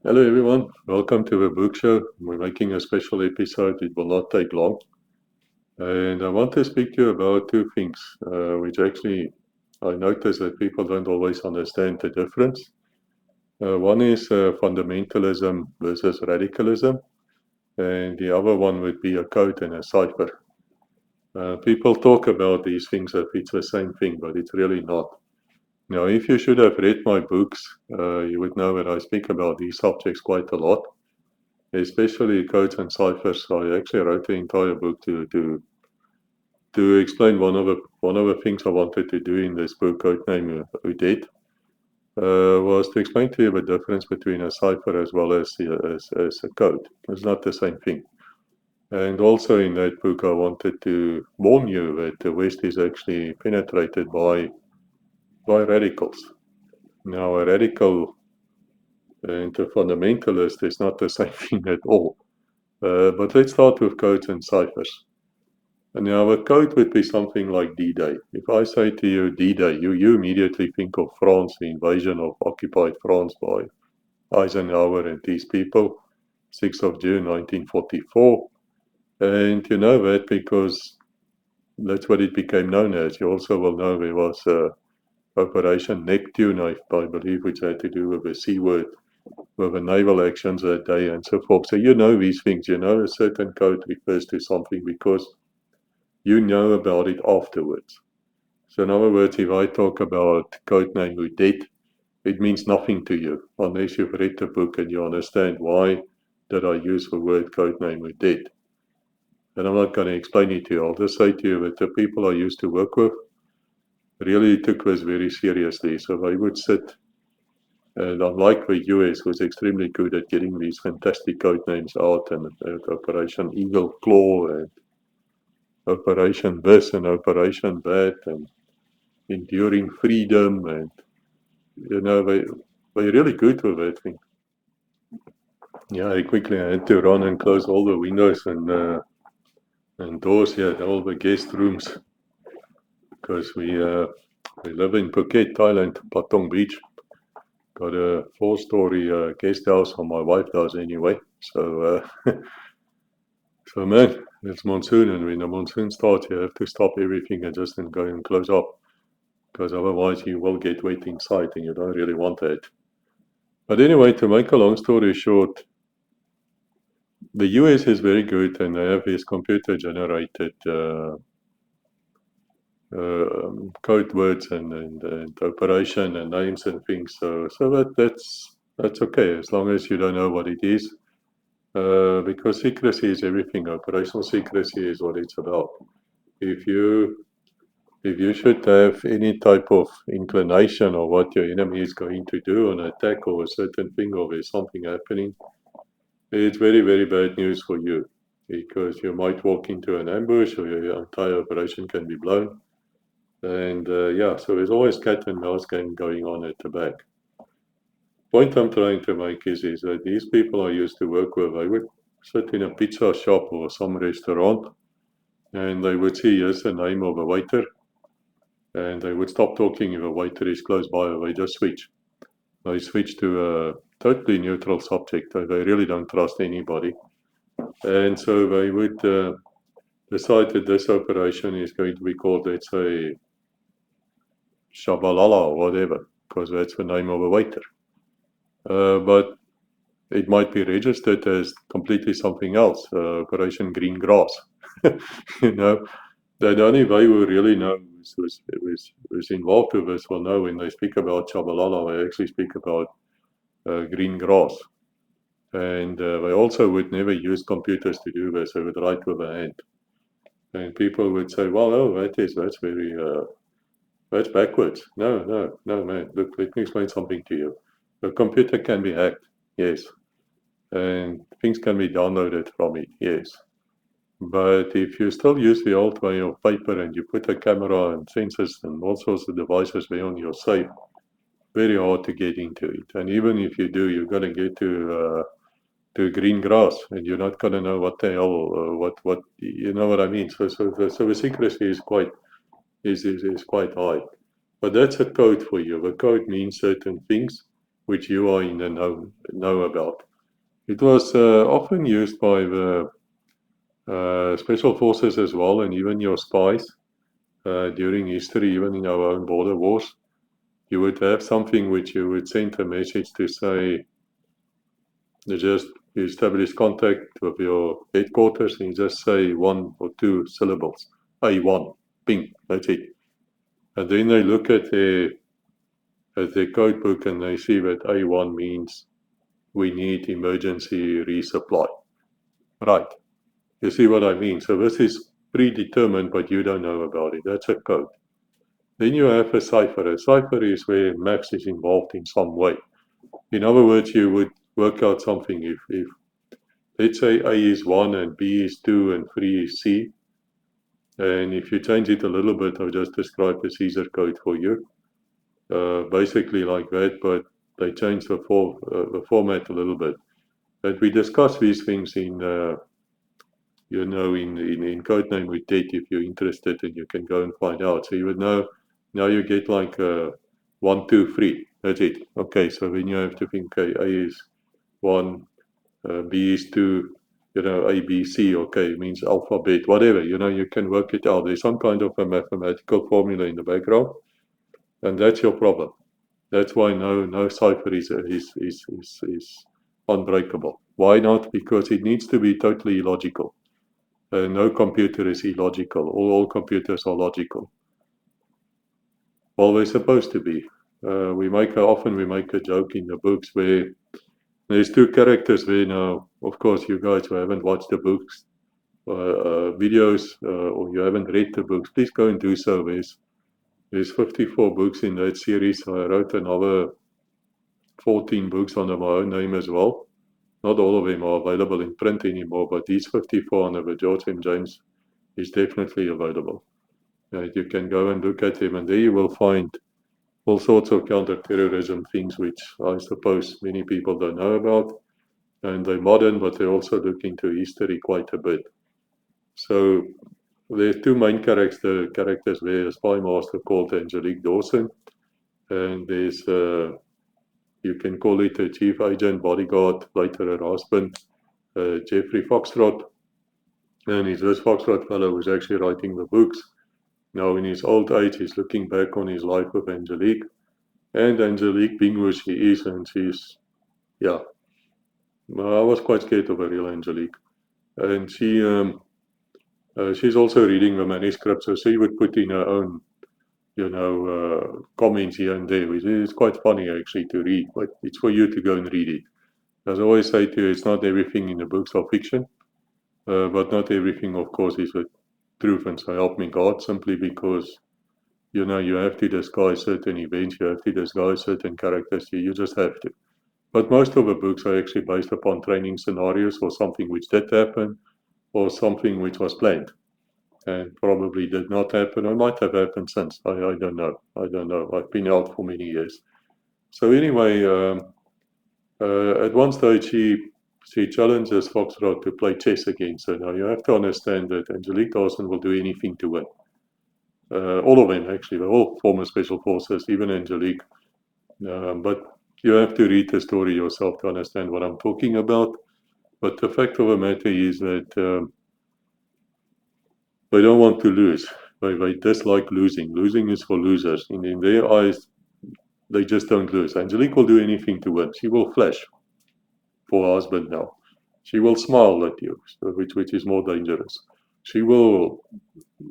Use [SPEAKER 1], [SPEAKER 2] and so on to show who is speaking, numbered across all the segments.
[SPEAKER 1] Hello everyone, welcome to the book show. We're making a special episode, it will not take long. And I want to speak to you about two things, which actually I notice that people don't always understand the difference. One is fundamentalism versus radicalism, and the other one would be a code and a cipher. People talk about these things as it's the same thing, but it's really not. Now, if you should have read my books, you would know that I speak about these subjects quite a lot. Especially codes and ciphers. I actually wrote the entire book to explain one of the things I wanted to do in this book, codename Udet, was to explain to you the difference between a cipher as well as a code. It's not the same thing. And also in that book, I wanted to warn you that the West is actually penetrated by radicals. Now, a radical and a fundamentalist is not the same thing at all. But let's start with codes and ciphers. And now a code would be something like D-Day. If I say to you D-Day, you immediately think of France, the invasion of occupied France by Eisenhower and these people, 6th of June 1944. And you know that because that's what it became known as. You also will know there was Operation Neptune, I believe, which had to do with the C word, with the naval actions that day and so forth. So you know these things. You know a certain code refers to something because you know about it afterwards. So in other words, if I talk about codename Udet, it means nothing to you unless you've read the book and you understand why did I use the word codename Udet. And I'm not going to explain it to you. I'll just say to you that the people I used to work with really took this very seriously. So they would sit, and unlike the US, was extremely good at getting these fantastic code names out, and Operation Eagle Claw, and Operation this, and Operation that, and Enduring Freedom, and they're really good with that thing. Yeah, I quickly had to run and close all the windows and doors here, all the guest rooms, because we live in Phuket, Thailand, Patong Beach. Got a 4-story guest house, or my wife does anyway. So, so man, it's monsoon, and when the monsoon starts, you have to stop everything and just then go and close up, because otherwise you will get wet inside, and you don't really want that. But anyway, to make a long story short, the US is very good, and they have this computer-generated code words and operation and names and things. So that's okay as long as you don't know what it is, because secrecy is everything. Operational secrecy is what it's about. If you should have any type of inclination of what your enemy is going to do on an attack or a certain thing, or there's something happening, it's very, very bad news for you, because you might walk into an ambush or your entire operation can be blown. And yeah, so there's always cat and mouse game going on at the back. Point I'm trying to make is that these people I used to work with, they would sit in a pizza shop or some restaurant, and they would see, here's the name of a waiter, and they would stop talking if a waiter is close by, or they just switch. They switch to a totally neutral subject. They really don't trust anybody. And so they would decide that this operation is going to be called, let's say, Shabalala or whatever, because that's the name of a waiter. But it might be registered as completely something else, Operation Green Grass. You know, the only way we really know who's involved with this will know when they speak about Shabalala, they actually speak about green grass. And they also would never use computers to do this. They would write with a hand. And people would say, well, oh, that's backwards. No, man. Look, let me explain something to you. A computer can be hacked, yes. And things can be downloaded from it, yes. But if you still use the old way of paper and you put a camera and sensors and all sorts of devices there on your safe, very hard to get into it. And even if you do, you're going to get to green grass, and you're not going to know what the hell, what you know what I mean. So the secrecy is quite high. But that's a code for you. The code means certain things. which you are in the know about. It was often used by the special forces as well, and even your spies during history, even in our own border wars. You would have something which you would send a message to say, you establish contact with your headquarters and you just say 1 or 2 syllables. A1, ping, that's it. And then they look at their code book and they see that A1 means we need emergency resupply. Right. You see what I mean? So this is predetermined, but you don't know about it. That's a code. Then you have a cipher. A cipher is where maths is involved in some way. In other words, you would work out something if let's say A is 1 and B is 2 and 3 is C. And if you change it a little bit, I'll just describe the Caesar code for you. Basically like that, but they change the format a little bit. But we discuss these things in Codename with Ted if you're interested, and you can go and find out. So you would know, now you get like 1, 2, 3. That's it. Okay, so then you have to think, okay, A is 1, B is 2, A, B, C, okay, means alphabet, whatever, you can work it out. There's some kind of a mathematical formula in the background, and that's your problem. That's why no cipher is unbreakable. Why not? Because it needs to be totally illogical. No computer is illogical. All computers are logical. Well, they're supposed to be. Often we make a joke in the books where there's 2 characters there now. Of course, you guys who haven't watched the books, videos, or you haven't read the books, please go and do so. There's 54 books in that series. I wrote another 14 books under my own name as well. Not all of them are available in print anymore, but these 54 under the George M. James is definitely available. You can go and look at them, and there you will find all sorts of counter-terrorism things which I suppose many people don't know about. And they're modern, but they also look into history quite a bit. So there's 2 main characters there, a spy master called Angelique Dawson, and there's you can call it a chief agent, bodyguard, later her husband, Jeffrey Foxtrot. And it's this Foxtrot fellow who's actually writing the books. Now in his old age, he's looking back on his life with Angelique. And Angelique being who she is, and she's, I was quite scared of a real Angelique. And she's also reading the manuscript, so she would put in her own comments here and there, which is quite funny actually to read, but it's for you to go and read it. As I always say to you, it's not everything in the books are fiction, but not everything, of course, is the truth, and so help me God, simply because, you have to disguise certain events, you have to disguise certain characters, you just have to. But most of the books are actually based upon training scenarios or something which did happen, or something which was planned. And probably did not happen, or might have happened since. I don't know. I've been out for many years. So anyway, at one stage she challenges Foxtrot to play chess against her. Now you have to understand that Angelique Dawson will do anything to win. All of them actually, they're all former special forces, even Angelique. But you have to read the story yourself to understand what I'm talking about. But the fact of the matter is that they don't want to lose. They dislike losing. Losing is for losers. In their eyes, they just don't lose. Angelique will do anything to win. She will flash for her husband now. She will smile at you, which is more dangerous. She will,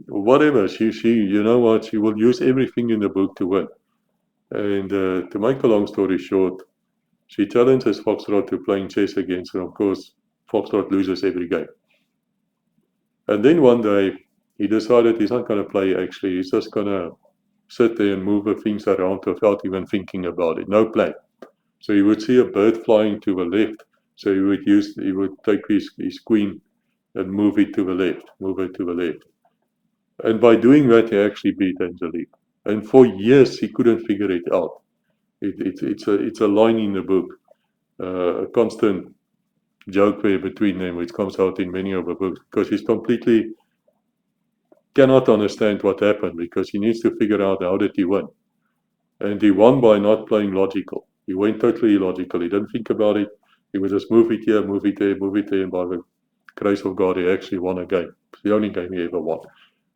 [SPEAKER 1] whatever, you know what, she will use everything in the book to win. And to make a long story short, she challenges Foxtrot to playing chess against her. Of course, Foxtrot loses every game. And then one day, he decided he's not going to play actually, he's just going to sit there and move the things around without even thinking about it, no plan. So he would see a bird flying to the left, so he would take his queen and move it to the left. And by doing that, he actually beat Angelique. And for years, he couldn't figure it out. It's a line in the book, a constant joke there between them, which comes out in many of the books, because he's completely cannot understand what happened, because he needs to figure out how did he win. And he won by not playing logical. He went totally illogical. He didn't think about it. He would just move it here, move it there, and by the grace of God, he actually won a game. It's the only game he ever won.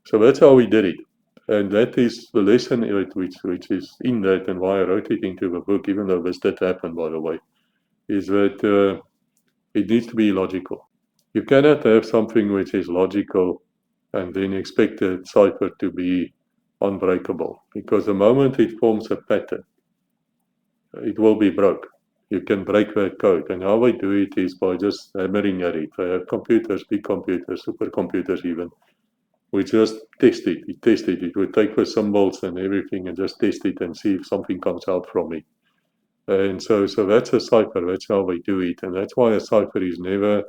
[SPEAKER 1] So that's how he did it. And that is the lesson which is in that, and why I wrote it into the book, even though this did happen, by the way, is that it needs to be logical. You cannot have something which is logical and then expect the cipher to be unbreakable, because the moment it forms a pattern, it will be broke. You can break that code, and how I do it is by just hammering at it. I have computers, big computers, supercomputers even. We just test it. We test it. It would take the symbols and everything and just test it and see if something comes out from it. And so that's a cipher. That's how we do it. And that's why a cipher is never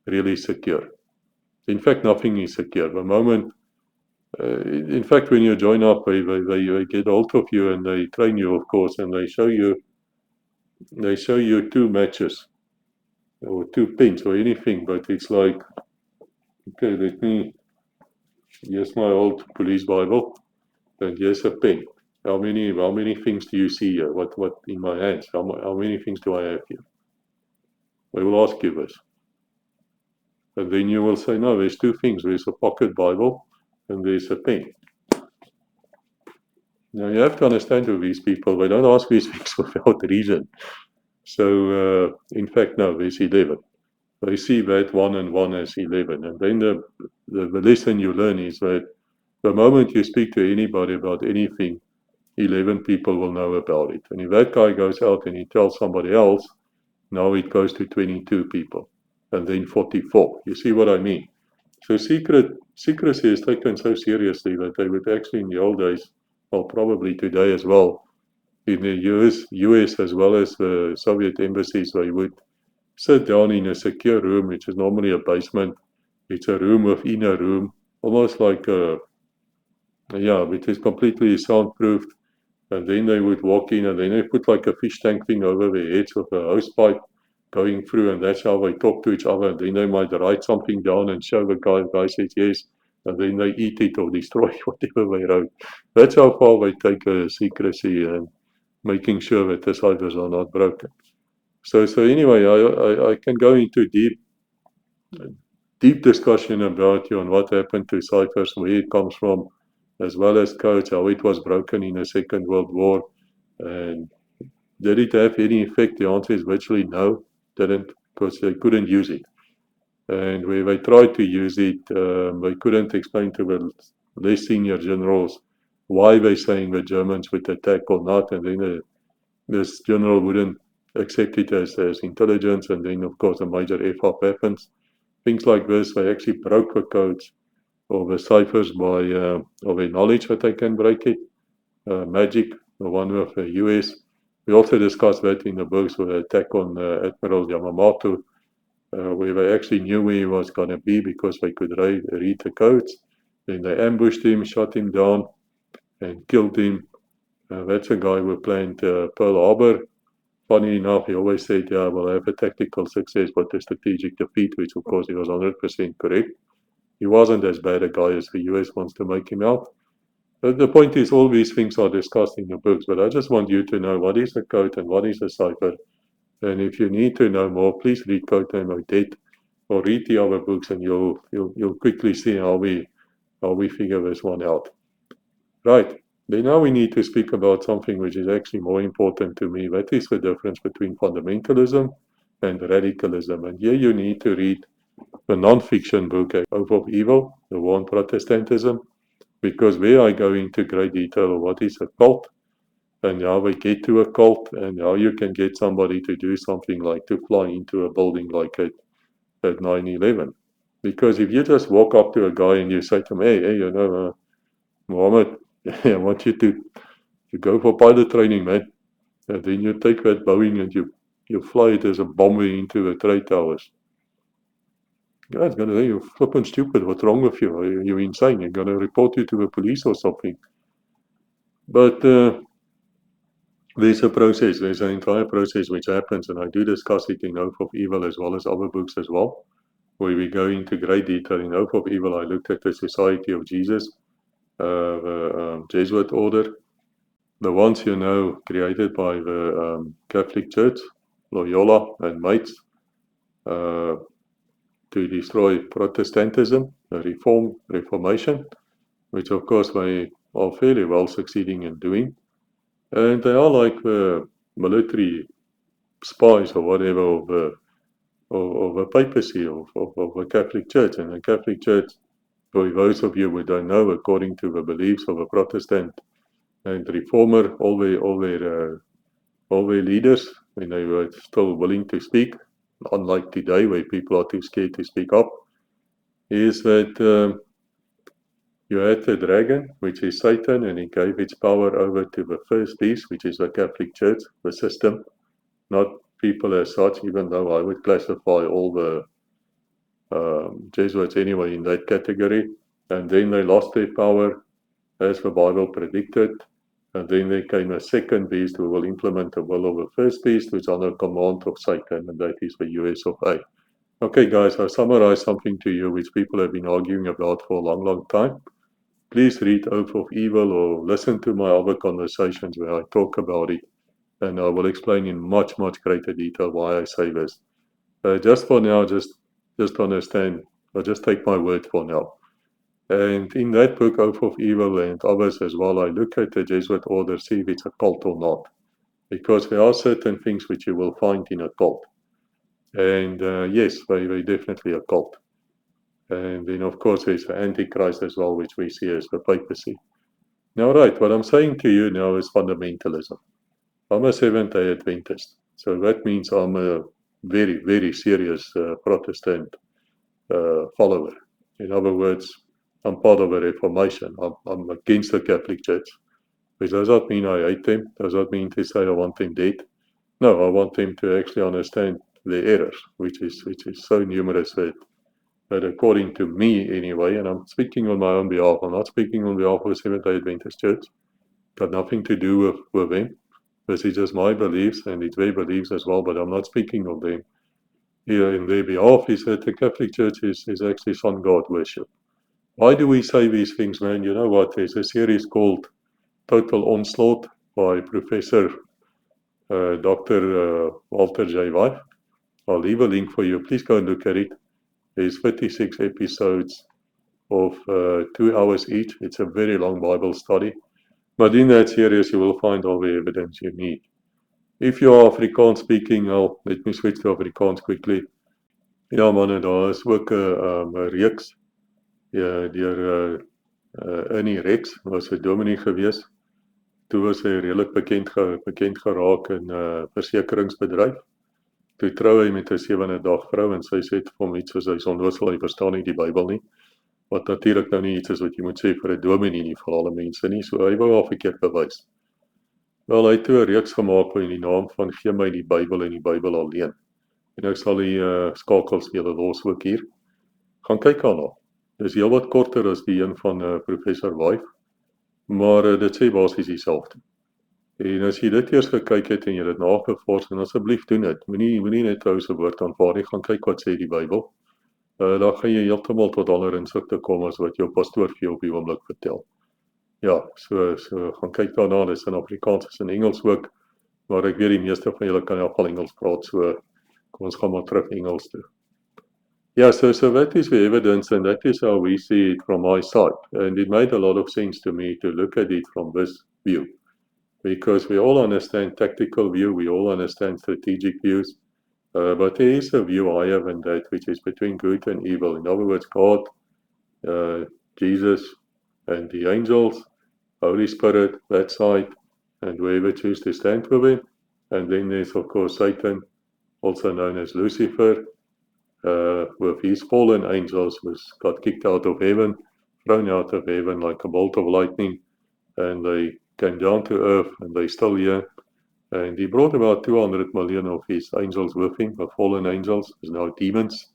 [SPEAKER 1] really secure. In fact, nothing is secure. The moment, in fact, when you join up, they get hold of you and they train you, of course, and they show you two matches or two pins or anything. But it's like, okay, here's my old police Bible, and here's a pen. How many things do you see here? What in my hands? How many things do I have here? I will ask you this. And then you will say, no, there's two things. There's a pocket Bible and there's a pen. Now you have to understand with these people, they don't ask these things without reason. So in fact, no, there's 11. They see that 1 and 1 as 11. And then the lesson you learn is that the moment you speak to anybody about anything, 11 people will know about it. And if that guy goes out and he tells somebody else, now it goes to 22 people, and then 44. You see what I mean? So secrecy is taken so seriously that they would actually in the old days, well, probably today as well, in the US as well as the Soviet embassies, they would sit down in a secure room, which is normally a basement. It's a room within a room, almost like which is completely soundproofed. And then they would walk in and then they put like a fish tank thing over their heads with a hose pipe going through, and that's how they talk to each other. And then they might write something down and show the guy says yes, and then they eat it or destroy whatever they wrote. That's how far they take secrecy and making sure that the ciphers are not broken. So anyway, I can go into deep discussion about on what happened to ciphers, where it comes from, as well as codes, how it was broken in the Second World War, and did it have any effect? The answer is virtually no, didn't, because they couldn't use it. And where they tried to use it, they couldn't explain to the less senior generals why they're saying the Germans would attack or not, and then this general wouldn't accept it as intelligence, and then of course a major F-up happens. Things like this, they actually broke the codes or the ciphers by of their knowledge that they can break it. Magic, the one with the US. We also discussed that in the books with the attack on Admiral Yamamoto, where they actually knew where he was going to be because they could read the codes. Then they ambushed him, shot him down, and killed him. That's a guy who planned Pearl Harbor. Funny enough, he always said, yeah, we'll have a tactical success, but a strategic defeat, which of course he was 100% correct. He wasn't as bad a guy as the US wants to make him out. But the point is, all these things are discussed in the books, but I just want you to know what is a code and what is a cipher. And if you need to know more, please read Code Name Odette or read the other books, and you'll quickly see how we figure this one out. Right. Then now we need to speak about something which is actually more important to me. That is the difference between fundamentalism and radicalism. And here you need to read the non-fiction book, Hope of Evil, The War on Protestantism, because there I go into great detail of what is a cult and how we get to a cult and how you can get somebody to do something like to fly into a building like at 9/11. Because if you just walk up to a guy and you say to him, hey, Mohammed, I want you to go for pilot training, man. And then you take that Boeing and you fly it as a bomber into the trade towers. Yeah, it's going to say, you're flipping stupid. What's wrong with you? Are you insane? You're going to report you to the police or something. But there's a process. There's an entire process which happens, and I do discuss it in Hope of Evil as well as other books as well, where we go into great detail. In Hope of Evil, I looked at the Society of Jesus, the Jesuit order, the ones you know created by the Catholic Church, Loyola and mates, to destroy Protestantism, the Reformation, which of course they are fairly well succeeding in doing. And they are like the military spies or whatever of the papacy, of the Catholic Church. And the Catholic Church, for those of you who don't know, according to the beliefs of a Protestant and Reformer, all their leaders, when they were still willing to speak, unlike today where people are too scared to speak up, is that you had the dragon, which is Satan, and he gave its power over to the first beast, which is the Catholic Church, the system, not people as such, even though I would classify all the Jesuits anyway in that category. And then they lost their power, as the Bible predicted. And then there came a second beast who will implement the will of the first beast, which is under command of Satan, and that is the US of A. Okay, guys, I'll summarize something to you which people have been arguing about for a long, long time. Please read Oath of Evil or listen to my other conversations where I talk about it, and I will explain in much, much greater detail why I say this. Just for now, just understand, or just take my word for now. And in that book, Oath of Evil, and others as well, I look at the Jesuit order, see if it's a cult or not. Because there are certain things which you will find in a cult. And yes, they're definitely a cult. And then, of course, there's the Antichrist as well, which we see as the papacy. Now, right, what I'm saying to you now is fundamentalism. I'm a Seventh-day Adventist. So that means I'm a very, very serious Protestant follower. In other words, I'm part of a Reformation. I'm against the Catholic Church. Which does not mean I hate them. Does not mean to say I want them dead. No, I want them to actually understand their errors, which is so numerous that according to me anyway, and I'm speaking on my own behalf, I'm not speaking on behalf of the Seventh-day Adventist Church. Got nothing to do with them. This is just my beliefs, and it's their beliefs as well, but I'm not speaking of them. Here in their behalf is that the Catholic Church is actually sun god worship. Why do we say these things, man? You know what? There's a series called Total Onslaught by Professor Dr. Walter J. White. I'll leave a link for you. Please go and look at it. There's 36 episodes of 2 hours each. It's a very long Bible study. But in that series, you will find all the evidence you need. If you are Afrikaans speaking, let me switch to Afrikaans quickly. Ja, manne, daar is ook 'n reeks deur Ernie Rex, was 'n dominee gewees. Toe was hy redelik bekend geraak in versekeringsbedryf. Toe trou hy met 'n 7de dag vrou en sy sê vir hom iets soos hy's onnoosel, hy verstaan nie die Bybel nie. Wat natuurlik nou nie iets is wat jy moet sê vir 'n dominee nie, vir alle mense nie. So hy wou haar verkeerd bewys. Wel, hy het toe 'n reeks gemaak in die naam van Gee my die Bybel en die Bybel alleen. En ek sal die skakels julle los ook hier. Gaan kyk daarna. Dis heelwat korter as die een van Professor White, maar dit sê basies dieselfde. En as jy dit eers gekyk het en jy dit nagevors, dan asseblief doen dit. Moenie net ou se woord aanvaar nie, gaan kyk wat sê die Bybel. Dan gaan jy heeltemal tot ander insigte kom as wat jou pastoor vir jou op die oomblik vertel. Ja, so gaan kyk daarna, dis in Afrikaans, is in Engels ook, maar ek weet die meeste van julle kan in elk geval Engels praat, so kom ons gaan maar terug Engels toe. Yeah, so that is the evidence, and that is how we see it from my side. And it made a lot of sense to me to look at it from this view, because we all understand tactical view, we all understand strategic views, but there is a view higher than that, which is between good and evil. In other words, God, Jesus, and the angels, Holy Spirit, that side, and whoever choose to stand with him. And then there's, of course, Satan, also known as Lucifer, with his fallen angels, was got kicked out of heaven, thrown out of heaven like a bolt of lightning, and they came down to earth, and they're still here. And he brought about 200 million of his angels with him, the fallen angels, there's now demons.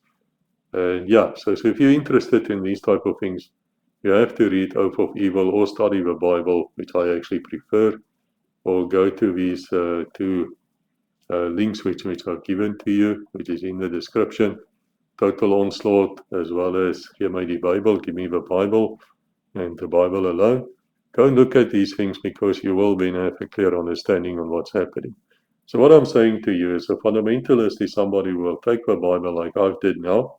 [SPEAKER 1] And yeah, so if you're interested in these type of things, you have to read Oath of Evil or study the Bible, which I actually prefer, or go to these two links which are given to you, which is in the description. Total Onslaught, as well as Gee my die Bible, give me the Bible, and the Bible alone. Go and look at these things because you will then have a clear understanding on what's happening. So what I'm saying to you is a fundamentalist is somebody who will take the Bible like I did now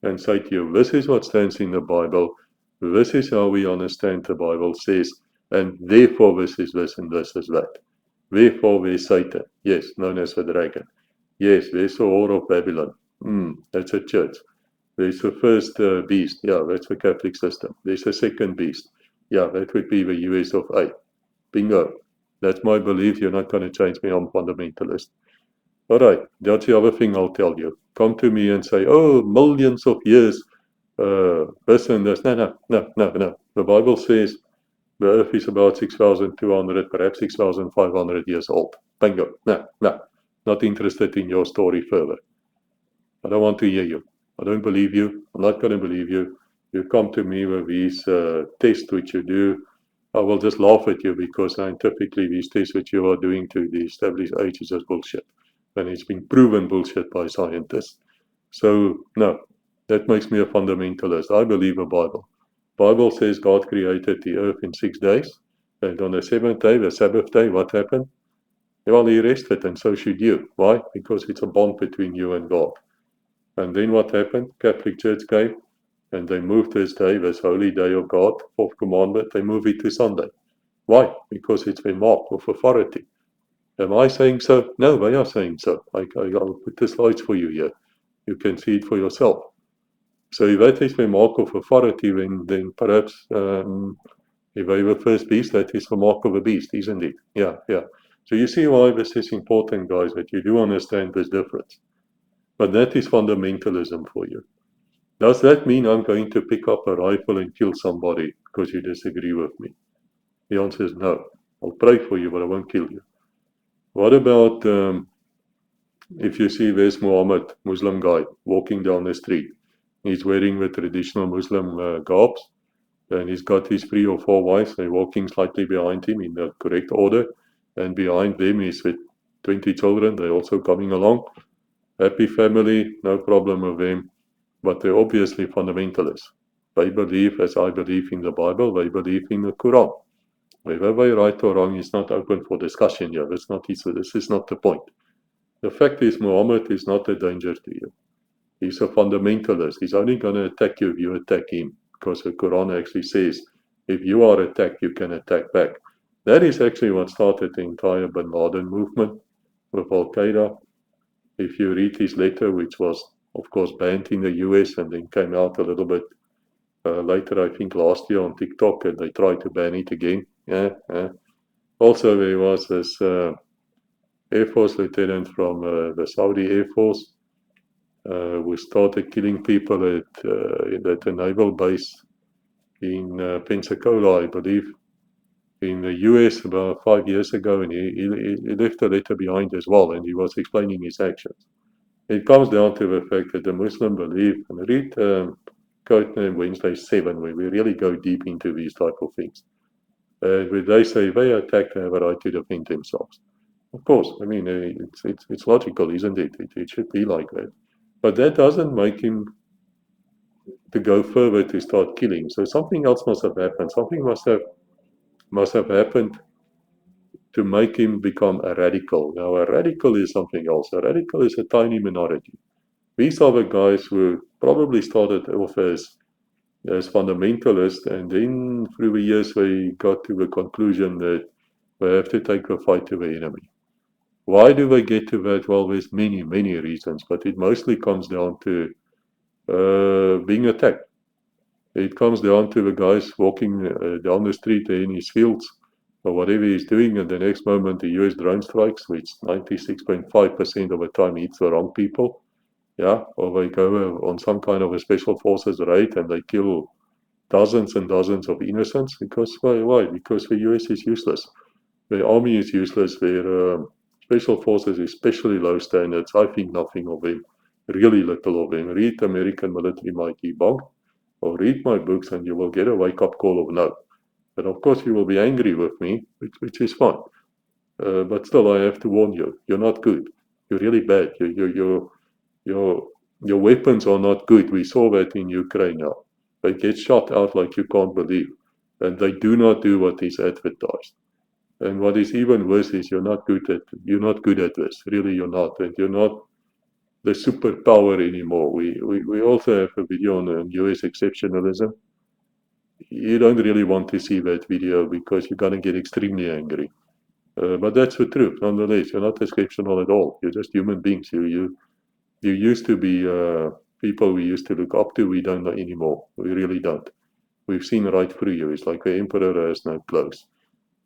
[SPEAKER 1] and say to you, this is what stands in the Bible, this is how we understand the Bible says, and therefore this is this and this is that. Therefore there's Satan, yes, known as the dragon. Yes, there's the whore of Babylon. That's a church. There's the first beast. Yeah, that's the Catholic system. There's a second beast. Yeah, that would be the US of A. Bingo. That's my belief. You're not going to change me. I'm fundamentalist. All right. That's the other thing I'll tell you. Come to me and say, oh, millions of years. This and this. No. The Bible says the earth is about 6,200, perhaps 6,500 years old. Bingo. No. Not interested in your story further. I don't want to hear you. I don't believe you. I'm not going to believe you. You come to me with these tests which you do. I will just laugh at you because scientifically these tests which you are doing to the established age is just bullshit. And it's been proven bullshit by scientists. So, no, that makes me a fundamentalist. I believe the Bible. Bible says God created the earth in 6 days. And on the seventh day, the Sabbath day, what happened? Well, he rested, and so should you. Why? Because it's a bond between you and God. And then what happened? Catholic Church came and they moved this day, this holy day of God, fourth commandment, they moved it to Sunday. Why? Because it's been marked with authority. Am I saying so? No, they are saying so. I'll put the slides for you here. You can see it for yourself. So if that is the mark of authority, then perhaps if they were first beast, that is the mark of a beast, isn't it? Yeah. So you see why this is important, guys, that you do understand this difference. But that is fundamentalism for you. Does that mean I'm going to pick up a rifle and kill somebody because you disagree with me? The answer is no. I'll pray for you, but I won't kill you. What about if you see there's Muhammad, Muslim guy, walking down the street. He's wearing the traditional Muslim garbs, and he's got his 3 or 4 wives. They're walking slightly behind him in the correct order, and behind them is with 20 children. They're also coming along. Happy family, no problem with them. But they're obviously fundamentalists. They believe, as I believe in the Bible, they believe in the Quran. Whether they're right or wrong is not open for discussion here. This is not the point. The fact is, Muhammad is not a danger to you. He's a fundamentalist. He's only going to attack you if you attack him, because the Quran actually says, if you are attacked, you can attack back. That is actually what started the entire Bin Laden movement with Al-Qaeda. If you read his letter, which was, of course, banned in the US and then came out a little bit later, I think last year on TikTok, and they tried to ban it again. Also, there was this Air Force lieutenant from the Saudi Air Force who started killing people at a naval base in Pensacola, I believe, in the US about 5 years ago, and he left a letter behind as well, and he was explaining his actions. It comes down to the fact that the Muslim belief, and read Code Name Wednesday 7, where we really go deep into these type of things. Where they say they attack, they have a right to defend themselves. Of course, I mean, it's logical, isn't it? It should be like that. But that doesn't make him to go further to start killing. So something else must have happened. Something must have happened to make him become a radical. Now, a radical is something else. A radical is a tiny minority. These are the guys who probably started off as fundamentalists, and then through the years they got to the conclusion that they have to take the fight to the enemy. Why do they get to that? Well, there's many reasons, but it mostly comes down to being attacked. It comes down to the guys walking down the street in his fields or whatever he's doing, and the next moment the US drone strikes, which 96.5% of the time hits the wrong people. Yeah, or they go on some kind of a special forces raid and they kill dozens and dozens of innocents. Because why? Because the US is useless. The army is useless. Their special forces, especially low standards. I think nothing of them. Really little of them. Read American Military Might Debunked, or read my books, and you will get a wake-up call of no. But of course, you will be angry with me, which is fine. But still, I have to warn you. You're not good. You're really bad. Your weapons are not good. We saw that in Ukraine now. They get shot out like you can't believe. and they do not do what is advertised. And what is even worse is you're not good at this. Really, you're not, and you're not the superpower anymore. We also have a video on US exceptionalism. You don't really want to see that video because you're gonna get extremely angry. But that's the truth. Nonetheless, you're not exceptional at all. You're just human beings. You used to be people we used to look up to. We don't anymore. We really don't. We've seen right through you. It's like the emperor has no clothes.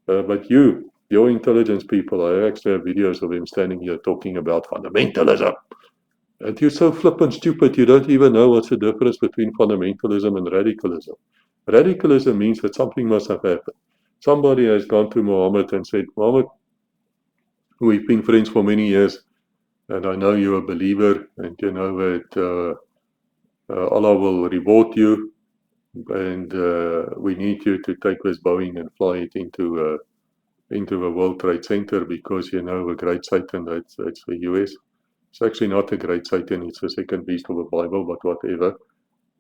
[SPEAKER 1] But your intelligence people, I actually have videos of him standing here talking about fundamentalism. And you're so flippant stupid, you don't even know what's the difference between fundamentalism and radicalism. Radicalism means that something must have happened. Somebody has gone to Muhammad and said, Muhammad, we've been friends for many years, and I know you're a believer, and you know that Allah will reward you, and we need you to take this Boeing and fly it into the World Trade Center because you know the great Satan, that's the US. It's actually not a great Satan, it's the second beast of the Bible, but whatever.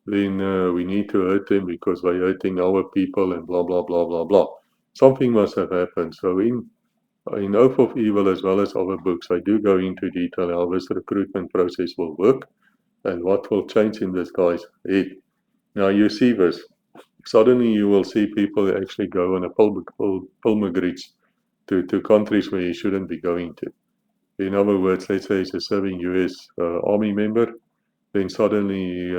[SPEAKER 1] Then we need to hurt them because they're hurting our people and blah, blah, blah, blah, blah. Something must have happened. So in Oath of Evil as well as other books, I do go into detail how this recruitment process will work and what will change in this guy's head. Now you see this. Suddenly you will see people actually go on a pilgrimage to countries where you shouldn't be going to. In other words, let's say he's a serving US Army member, then suddenly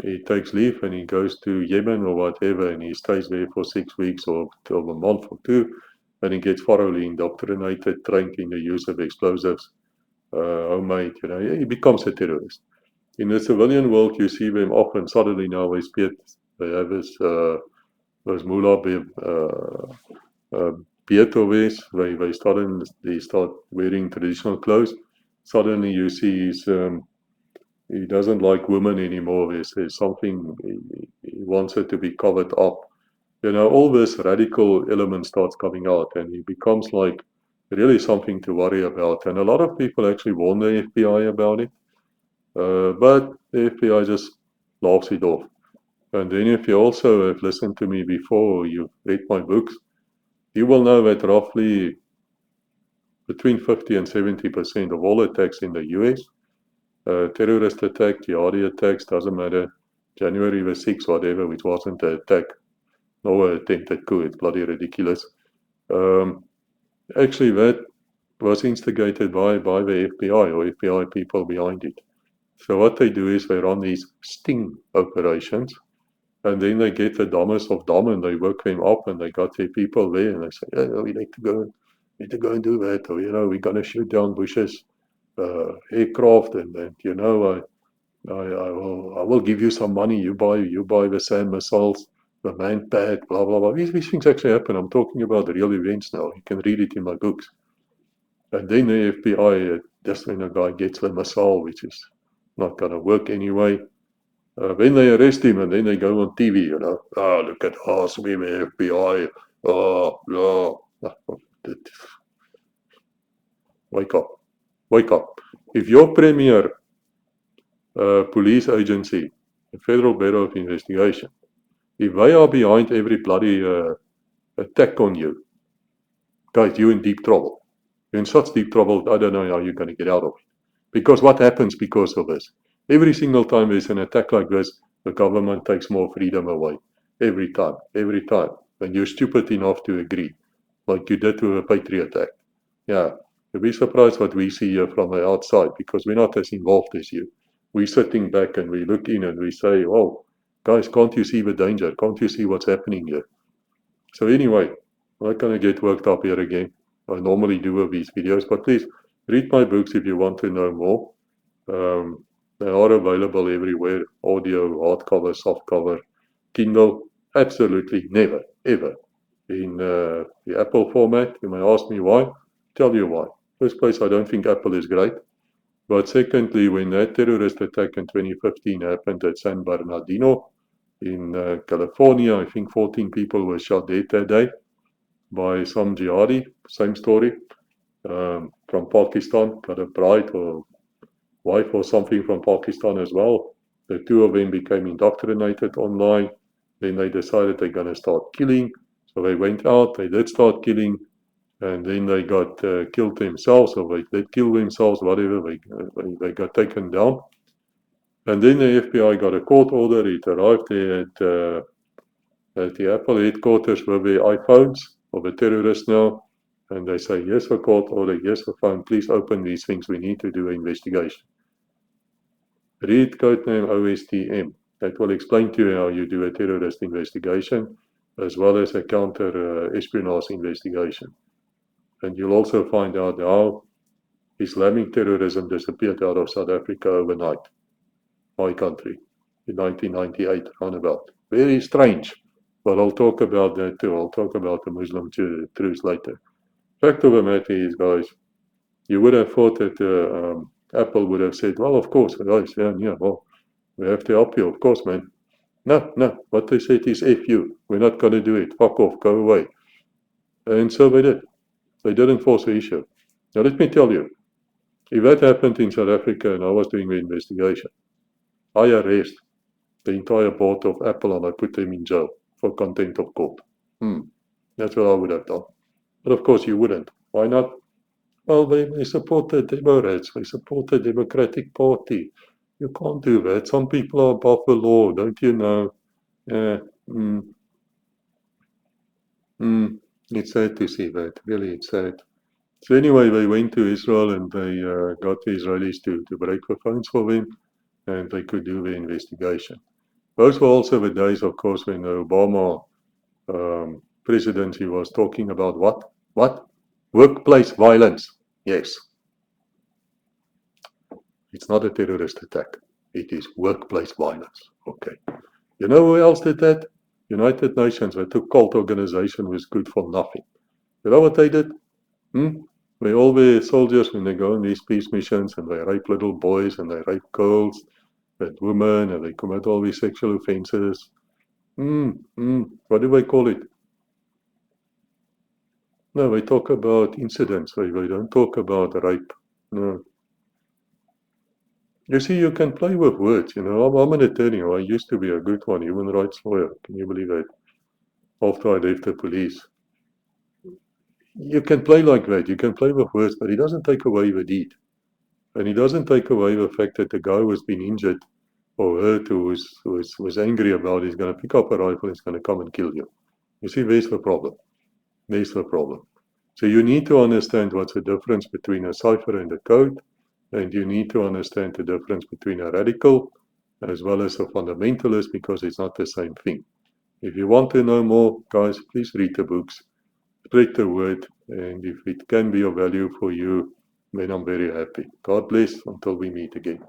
[SPEAKER 1] he takes leave and he goes to Yemen or whatever, and he stays there for 6 weeks or a month or two, and he gets thoroughly indoctrinated, trained in the use of explosives, homemade, he becomes a terrorist. In the civilian world, you see them often suddenly now they have this mullah beard of his, they start wearing traditional clothes. Suddenly you see he doesn't like women anymore. There's something, he wants it to be covered up. All this radical element starts coming out, and he becomes like really something to worry about. And a lot of people actually warn the FBI about it, but the FBI just laughs it off. And then if you also have listened to me before, or you've read my books, you will know that roughly between 50 and 70% of all attacks in the US, terrorist attack, jihadi attacks, doesn't matter, January the 6th, whatever, which wasn't an attack, no attempted coup, it's bloody ridiculous. Actually, that was instigated by the FBI or FBI people behind it. So what they do is they run these sting operations, and then they get the dumbest of dumb and they work them up, and they got their people there, and they say, we need to go and do that, or we're going to shoot down Bush's aircraft, and I will give you some money. You buy the SAM missiles, the man-pad, blah blah blah. These things actually happen. I'm talking about real events now. You can read it in my books. And then the FBI, just when a guy gets the missile, which is not going to work anyway, then they arrest him, and then they go on TV. Look at us, we the FBI. Wake up. If your premier police agency, the Federal Bureau of Investigation, if they are behind every bloody attack on you, guys, you're in deep trouble. You're in such deep trouble, I don't know how you're going to get out of it. Because what happens because of this? Every single time there's an attack like this, the government takes more freedom away. Every time. And you're stupid enough to agree, like you did to a Patriot Act. Yeah, you'll be surprised what we see here from the outside, because we're not as involved as you. We're sitting back and we look in and we say, oh, guys, can't you see the danger? Can't you see what's happening here? So anyway, I'm not going to get worked up here again. I normally do with these videos, but please read my books if you want to know more. They are available everywhere, audio, hardcover, softcover, Kindle. Absolutely never, ever in the Apple format. You may ask me why. Tell you why. First place, I don't think Apple is great. But secondly, when that terrorist attack in 2015 happened at San Bernardino in California, I think 14 people were shot dead that day by some jihadi, same story, from Pakistan, got a bride or wife or something from Pakistan as well. The two of them became indoctrinated online. Then they decided they're going to start killing. So they went out, they did start killing, and then they got killed themselves, or they did kill themselves, whatever, they got taken down. And then the FBI got a court order. It arrived there at the Apple headquarters with their iPhones of the terrorists now. And they say, yes, for court order, yes, for phone, please open these things. We need to do an investigation. Read codename OSTM. That will explain to you how you do a terrorist investigation, as well as a counter-espionage investigation. And you'll also find out how Islamic terrorism disappeared out of South Africa overnight, my country, in 1998, roundabout. Very strange, but I'll talk about that too. I'll talk about the Muslim truth later. Fact of the matter is, guys, you would have thought that Apple would have said, well, of course, guys, yeah, well, we have to help you, of course, man. No, what they said is, F you, we're not going to do it, fuck off, go away. And so they did. They didn't force the issue. Now, let me tell you, if that happened in South Africa and I was doing the investigation, I arrest the entire board of Apple and I put them in jail for contempt of court. That's what I would have done. But of course you wouldn't. Why not? Well, they support the Democrats. They support the Democratic Party. You can't do that. Some people are above the law, don't you know? It's sad to see that. Really, it's sad. So anyway, they went to Israel and they got the Israelis to break the phones for them, and they could do the investigation. Those were also the days, of course, when the Obama presidency was talking about what? Workplace violence. Yes. It's not a terrorist attack. It is workplace violence. Okay. You know who else did that? United Nations. They took cult organization was good for nothing. You know what they did? They all the soldiers when they go on these peace missions and they rape little boys and they rape girls and women and they commit all these sexual offenses. What do they call it? No, they talk about incidents. They don't talk about rape. No. You see, you can play with words. You know, I'm an attorney. I used to be a good one, human rights lawyer. Can you believe that? After I left the police. You can play like that. You can play with words, but it doesn't take away the deed. And it doesn't take away the fact that the guy who's been injured or hurt who was angry about it is going to pick up a rifle and is going to come and kill you. You see, there's the problem. There's the problem. So you need to understand what's the difference between a cipher and a code, and you need to understand the difference between a radical as well as a fundamentalist, because it's not the same thing. If you want to know more, guys, please read the books, spread the word, and if it can be of value for you, then I'm very happy. God bless until we meet again.